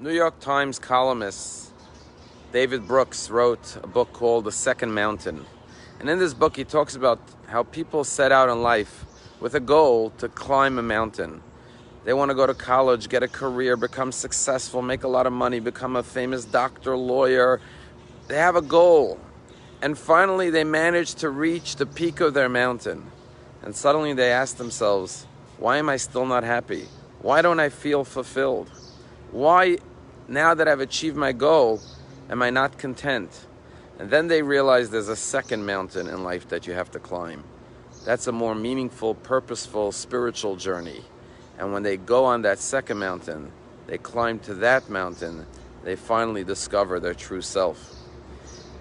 New York Times columnist David Brooks wrote a book called The Second Mountain. And in this book, he talks about how people set out in life with a goal to climb a mountain. They want to go to college, get a career, become successful, make a lot of money, become a famous doctor, lawyer. They have a goal. And finally, they manage to reach the peak of their mountain. And suddenly they ask themselves, why am I still not happy? Why don't I feel fulfilled? Why, now that I've achieved my goal, am I not content? And then they realize there's a second mountain in life that you have to climb. That's a more meaningful, purposeful, spiritual journey. And when they go on that second mountain, they climb to that mountain, they finally discover their true self.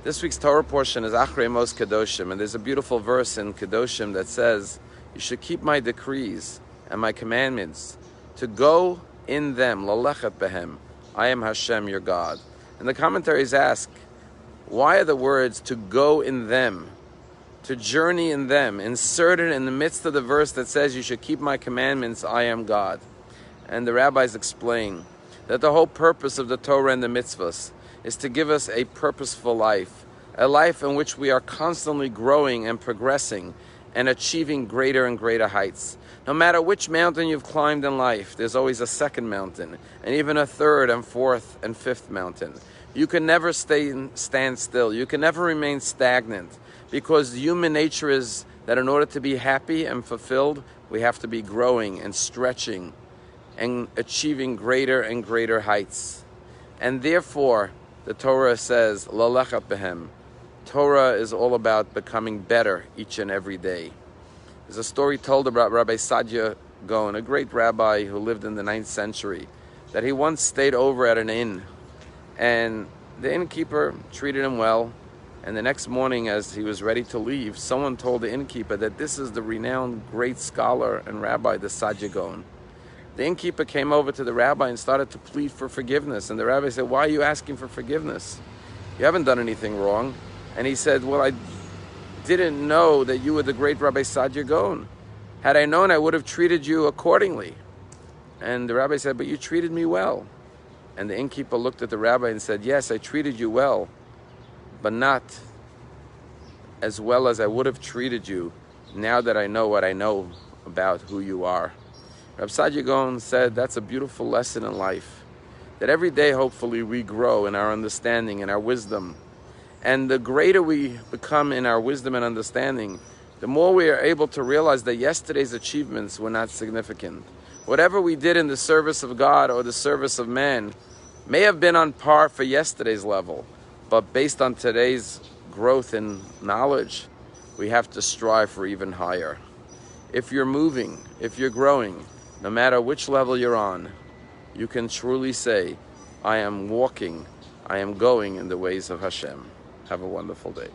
This week's Torah portion is Achrei Mos Kedoshim, and there's a beautiful verse in Kedoshim that says, you should keep my decrees and my commandments, to go in them, lalechet behem. I am Hashem, your God. And the commentaries ask, why are the words to go in them, to journey in them, inserted in the midst of the verse that says you should keep my commandments, I am God? And the rabbis explain that the whole purpose of the Torah and the mitzvahs is to give us a purposeful life, a life in which we are constantly growing and progressing and achieving greater and greater heights. No matter which mountain you've climbed in life, there's always a second mountain, and even a third and fourth and fifth mountain. You can never stand still. You can never remain stagnant, because human nature is that in order to be happy and fulfilled, we have to be growing and stretching and achieving greater and greater heights. And therefore, the Torah says, lalechet behem. Torah is all about becoming better each and every day. There's a story told about Rabbi Saadia Gaon, a great rabbi who lived in the 9th century, that he once stayed over at an inn, and the innkeeper treated him well. And the next morning, as he was ready to leave, someone told the innkeeper that this is the renowned great scholar and rabbi, the Saadia Gaon. The innkeeper came over to the rabbi and started to plead for forgiveness. And the rabbi said, why are you asking for forgiveness? You haven't done anything wrong. And he said, well, I didn't know that you were the great Rabbi Saadia Gaon. Had I known, I would have treated you accordingly. And the rabbi said, but you treated me well. And the innkeeper looked at the rabbi and said, yes, I treated you well, but not as well as I would have treated you now that I know what I know about who you are. Rabbi Saadia Gaon said that's a beautiful lesson in life, that every day, hopefully, we grow in our understanding and our wisdom. And the greater we become in our wisdom and understanding, the more we are able to realize that yesterday's achievements were not significant. Whatever we did in the service of God or the service of man may have been on par for yesterday's level, but based on today's growth in knowledge, we have to strive for even higher. If you're moving, if you're growing, no matter which level you're on, you can truly say, I am walking, I am going in the ways of Hashem. Have a wonderful day.